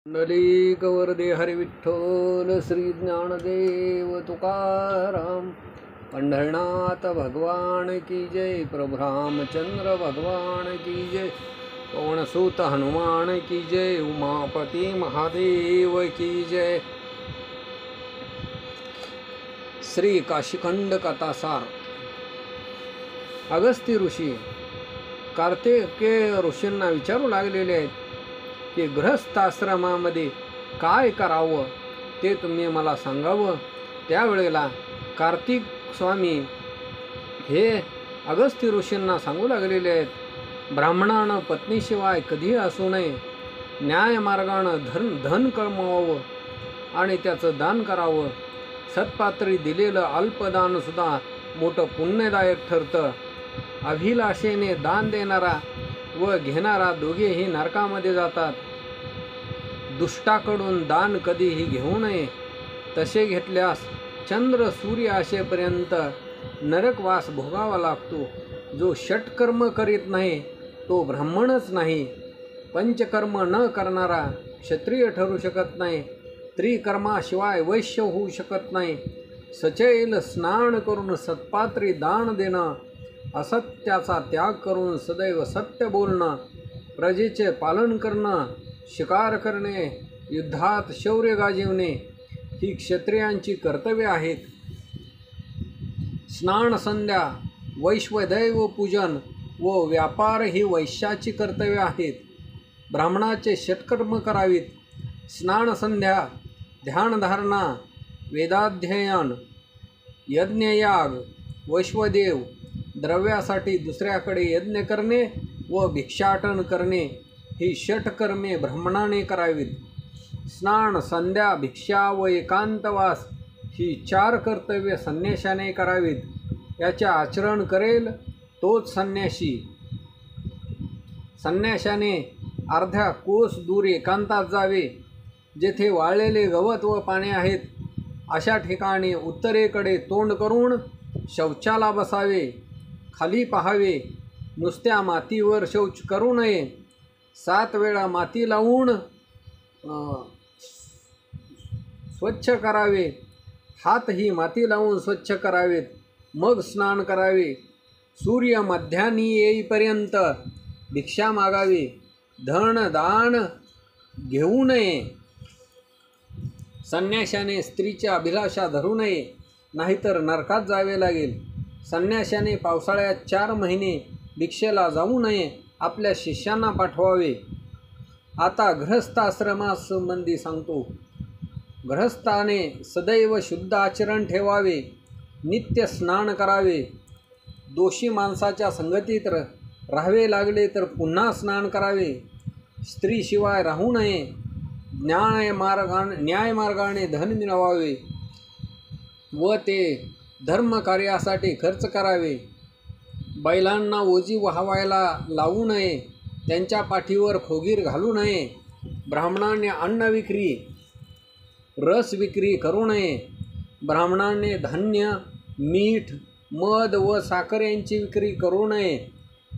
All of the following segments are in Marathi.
पुंडलिक वरदे हरी विठ्ठल श्री ज्ञानदेव तुकाराम. पंढरनाथ भगवान की जय. प्रभु रामचंद्र भगवान की जय. पवनसुत हनुमान की जय. उमापती महादेव की जय. श्री काशीखंड कथासार. अगस्ती ऋषी कार्तिकेय ऋषींना विचारू लागलेले आहेत की गृहस्थाश्रमामध्ये काय करावं ते तुम्ही मला सांगावं. त्यावेळेला कार्तिक स्वामी हे अगस्ती ऋषींना सांगू लागलेले आहेत, ब्राह्मणानं पत्नीशिवाय कधीही असू नये, न्यायमार्गानं धन कमवावं आणि त्याचं दान करावं. सत्पात्री दिलेलं अल्पदानसुद्धा मोठं पुण्यदायक ठरतं. अभिलाषेने दान देणारा व घेणारा दोघेही नरकामध्ये जातात. दुष्टाकडून दान कधीही घेऊ नये. तसे घेतल्यास चंद्र सूर्य असेपर्यंत नरकवास भोगावा लागतो. जो षटकर्म करीत नाही तो ब्राह्मणच नाही. पंचकर्म न करणारा क्षत्रिय ठरू शकत नाही. त्रिकर्माशिवाय वैश्य होऊ शकत नाही. सचैल स्नान करून सत्पात्री दान देणं, असत्याचा त्याग करून सदैव सत्य बोलणं, प्रजेचे पालन करणं, शिकार करणे, युद्धात शौर्य गाजविणे ही क्षत्रियांची कर्तव्ये आहेत. स्नान संध्या, वैश्वदैव पूजन व व्यापार ही वैश्याची कर्तव्ये आहेत. ब्राह्मणाचे षटकर्म करावीत. स्नान संध्या, ध्यानधारणा, वेदाध्ययन, यज्ञयाग, वैश्वदेव, द्रव्यासाठी दुसऱ्याकडे यज्ञ करणे व भिक्षाटन करणे ही षटकर्मे ब्राह्मणाने करावीत. स्नान, संध्या, भिक्षा व एकांतवास ही 4 कर्तव्य संन्याशाने करावीत. याचे आचरण करेल तोच संन्याशी. संन्याशाने अर्ध्या कोस दूर एकांतात जावे. जेथे वाळलेले गवत व पाने आहेत अशा ठिकाणी उत्तरेकडे तोंड करून शौचाला बसावे. खाली पाहावे. नुसत्या मातीवर शौच करू नये. 7 वेळा माती लावून स्वच्छ करावे. हातही माती लावून स्वच्छ करावेत. मग स्नान करावे. सूर्य मध्यान्ही येईपर्यंत भिक्षा मागावी. धन दान घेऊ नये. संन्याशाने स्त्रीची अभिलाषा धरू नये, नाहीतर नरकात जावे लागेल. संन्याशाने पावसाळ्यात 4 महिने भिक्षेला जाऊ नये. आपल्या शिष्यांना पाठवावे. आता गृहस्थाश्रमासंबंधी सांगतो. गृहस्थाने सदैव शुद्ध आचरण ठेवावे. नित्य स्नान करावे. दोषी माणसाच्या संगतीत राहावे लागले तर पुन्हा स्नान करावे. स्त्रीशिवाय राहू नये. न्यायमार्गाने धन मिळवावे व ते धर्मकार्यासाठी खर्च करावे. बैलांना ओझी वाहवायला लावू नये. त्यांच्या पाठीवर खोगीर घालू नये. ब्राह्मणाने अन्न विक्री, रस विक्री करू नये. ब्राह्मणाने धान्य, मीठ, मध व साखर यांची विक्री करू नये.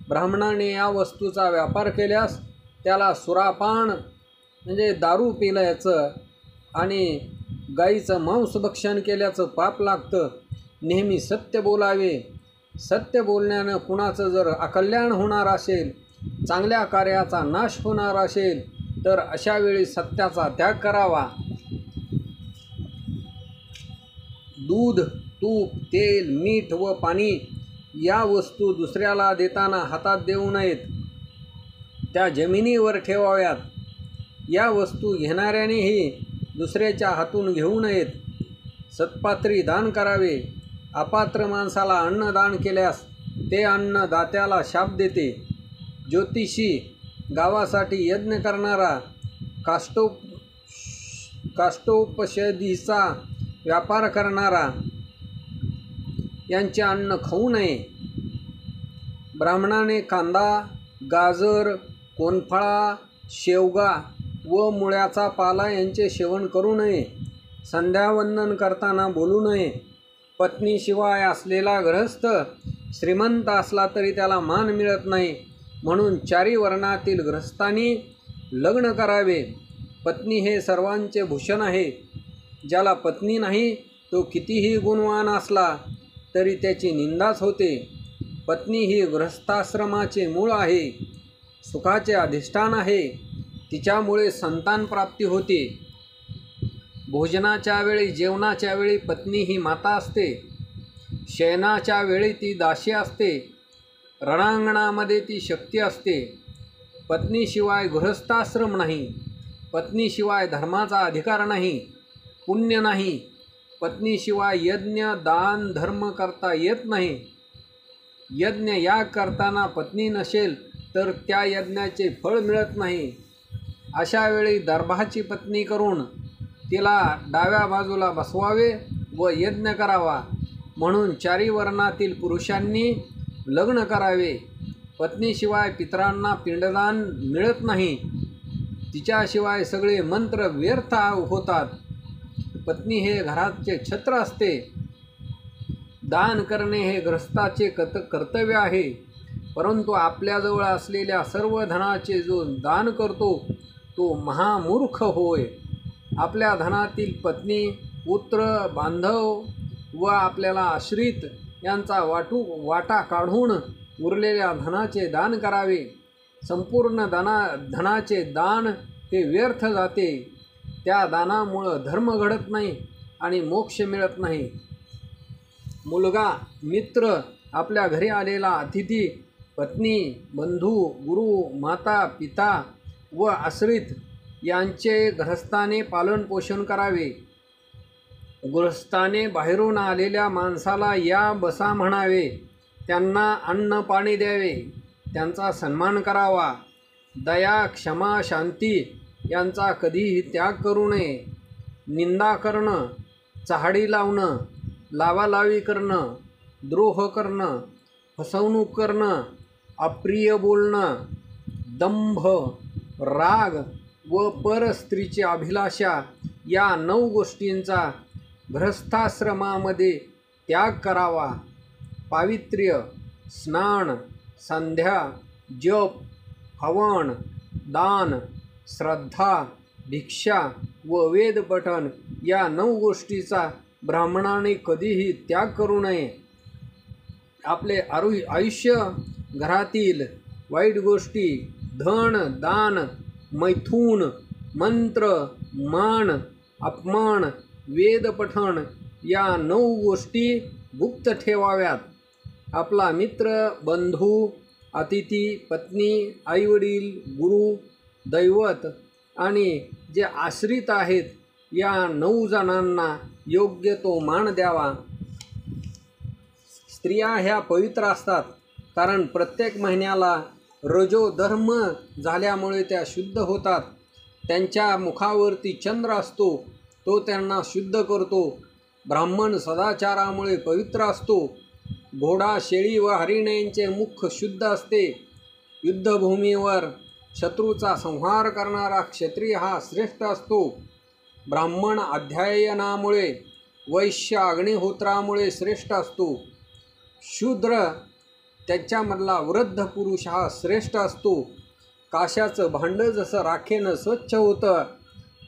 ब्राह्मणाने या वस्तूचा व्यापार केल्यास त्याला सुरापान म्हणजे दारू पिल्याचं आणि गाईचं मांसभक्षण केल्याचं पाप लागतं. नेहमी सत्य बोलावे. सत्य बोलण्यानं कुणाचं जर अकल्याण होणार असेल, चांगल्या कार्याचा नाश होणार असेल तर अशा वेळी सत्याचा त्याग करावा. दूध, तूप, तेल, मीठ व पाणी या वस्तू दुसऱ्याला देताना हातात देऊ नयेत. त्या जमिनीवर ठेवाव्यात. या वस्तू घेणाऱ्यानेही दुसऱ्याच्या हातून घेऊ नयेत. सत्पात्री दान करावे. अपात्र माणसाला अन्न दान केल्यास ते अन्न दात्याला शाप देते. ज्योतिषी, गावासाठी यज्ञ करणारा, काष्टोपनिषदीचा व्यापार करणारा यांचे अन्न खाऊ नये. ब्राह्मणाने कांदा, गाजर, कोनफळा, शेवगा व मुळ्याचा पाला यांचे सेवन करू नये. संध्यावंदन करताना बोलू नये. पत्नीशिवाय असलेला गृहस्थ श्रीमंत असला तरी त्याला मान मिळत नाही. म्हणून 4 वर्णातील गृहस्थांनी लग्न करावे. पत्नी हे सर्वांचे भूषण आहे. ज्याला पत्नी नाही तो कितीही गुणवान असला तरी त्याची निंदाच होते. पत्नी ही गृहस्थाश्रमाचे मूळ आहे, सुखाचे अधिष्ठान आहे. तिच्यामुळे संतान प्राप्ती होते. भोजनाच्या वेळी, जेवणाच्या वेळी पत्नी ही माता असते. शयनाच्या वेळी ती दासी असते. रणांगणामध्ये ती शक्ती असते. पत्नीशिवाय गृहस्थाश्रम नाही. पत्नीशिवाय धर्माचा अधिकार नाही, पुण्य नाही. पत्नीशिवाय यज्ञ, दान, धर्म करता येत नाही. यज्ञ याग करताना पत्नी नसेल तर त्या यज्ञाचे फळ मिळत नाही. अशा वेळी दर्भाची पत्नी करून तिला डाव्या बाजूला बसवावे व यज्ञ करावा. म्हणून चारी वर्णातील पुरुषांनी लग्न करावे. पत्नीशिवाय पितरांना पिंडदान मिळत नाही. तिच्याशिवाय सगळे मंत्र व्यर्थ होतात. पत्नी हे घराचे छत्र असते. दान करणे हे गृहस्थाचे कर्तव्य आहे. परंतु आपल्याजवळ असलेल्या सर्व धनाचे जो दान करतो तो महामूर्ख होय. आपल्या धनातील पत्नी, पुत्र, बांधव व आपल्याला आश्रित यांचा वाटा काढून उरलेल्या धनाचे दान करावे. संपूर्ण धनाचे दान हे व्यर्थ जाते. त्या दानामुळं धर्म घडत नाही आणि मोक्ष मिळत नाही. मुलगा, मित्र, आपल्या घरी आलेला अतिथी, पत्नी, बंधू, गुरु, माता, पिता व आश्रित यांचे गृहस्थाने पालनपोषण करावे. गृहस्थाने बाहेरून आलेल्या माणसाला या बसा म्हणावे. त्यांना अन्न पाणी द्यावे. त्यांचा सन्मान करावा. दया, क्षमा, शांती यांचा कधीही त्याग करू नये. निंदा करणं, चहाडी लावणं, लावालावी करणं, द्रोह करणं, फसवणूक करणं, अप्रिय बोलणं, दंभ, राग व परस्त्रीची अभिलाषा या 9 गोष्टींचा गृहस्थाश्रमामध्ये त्याग करावा. पावित्र्य, स्नान, संध्या, जप, हवन, दान, श्रद्धा, भिक्षा व वेदपठण या 9 गोष्टीचा ब्राह्मणाने कधीही त्याग करू नये. आपले आयुष्य घरातील वाईट गोष्टी, धन, दान, मैथून, मंत्र, मान, अपमान, वेदपठण या 9 गोष्टी गुप्त ठेवाव्यात. आपला मित्र, बंधू, अतिथी, पत्नी, आईवडील, गुरु, दैवत आणि जे आश्रित आहेत या 9 जणांना योग्य तो मान द्यावा. स्त्रिया ह्या पवित्र असतात, कारण प्रत्येक महिन्याला रजोधर्म झाल्यामुळे त्या शुद्ध होतात. त्यांच्या मुखावरती चंद्र असतो, तो त्यांना शुद्ध करतो. ब्राह्मण सदाचारामुळे पवित्र असतो. घोडा, शेळी व हरिणांचे मुख शुद्ध असते. युद्धभूमीवर शत्रूचा संहार करणारा क्षत्रिय हा श्रेष्ठ असतो. ब्राह्मण अध्ययनामुळे, वैश्य अग्निहोत्रामुळे श्रेष्ठ असतो. शूद्र त्याच्यामधला वृद्ध पुरुष हा श्रेष्ठ असतो. काशाचं भांडं जसं राखेनं स्वच्छ होतं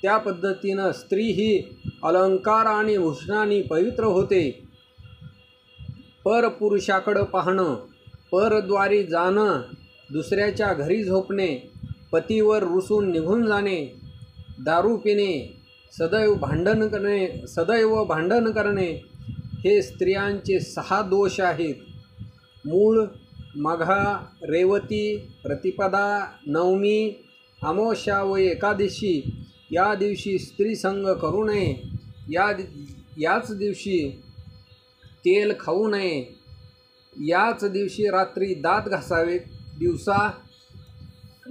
त्या पद्धतीनं स्त्री ही अलंकार आणि भूषणांनी पवित्र होते. परपुरुषाकडं पाहणं, परद्वारी जाणं, दुसऱ्याच्या घरी झोपणे, पतीवर रुसून निघून जाणे, दारू पिणे, सदैव भांडण करणे हे स्त्रियांचे 6 दोष आहेत. मूळ, मघा, रेवती, प्रतिपदा, नवमी, अमावस्या व एकादशी या दिवशी स्त्रीसंग करू नये. याच दिवशी तेल खाऊ नये. याच दिवशी रात्री दात घासावेत. दिवसा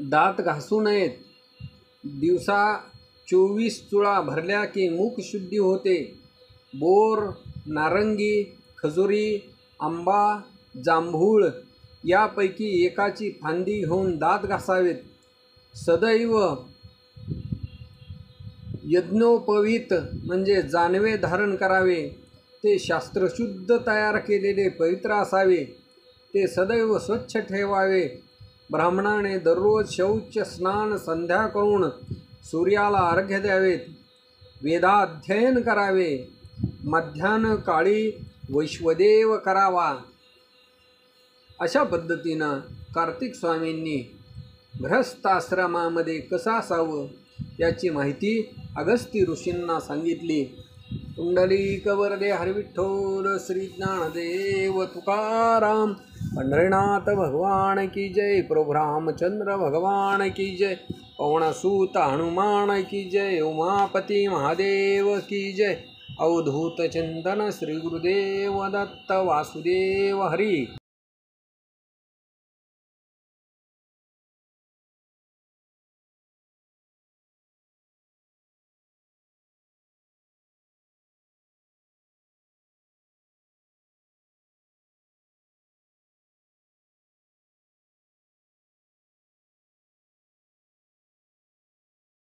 दात घासू नयेत. दिवसा 24 चुळा भरल्या की मुखशुद्धी होते. बोर, नारंगी, खजुरी, आंबा, जांभूळ यापैकी एकाची फांदी घेऊन दात घासावेत. सदैव यज्ञोपवीत म्हणजे जानवे धारण करावे. ते शास्त्रशुद्ध तयार केलेले पवित्र असावे. ते सदैव स्वच्छ ठेवावे. ब्राह्मणाने दररोज शौच, स्नान, संध्या करून सूर्याला अर्घ्य द्यावेत, वेदाध्ययन करावे, मध्यान्ह काळी वैश्वदेव करावा. अशा पद्धतीनं कार्तिक स्वामींनी गृहस्थाश्रमामध्ये कसं असावं याची माहिती अगस्ती ऋषींना सांगितली. पुंडलिक वरदे हरिविठ्ठल श्री ज्ञानदेव तुकाराम. पंढरीनाथ भगवान की जय. प्रभु रामचंद्र भगवान की जय. पवनसूत हनुमान की जय. उमापती महादेव की जय. अवधूत चिंतन श्री गुरुदेव दत्त वासुदेव हरी.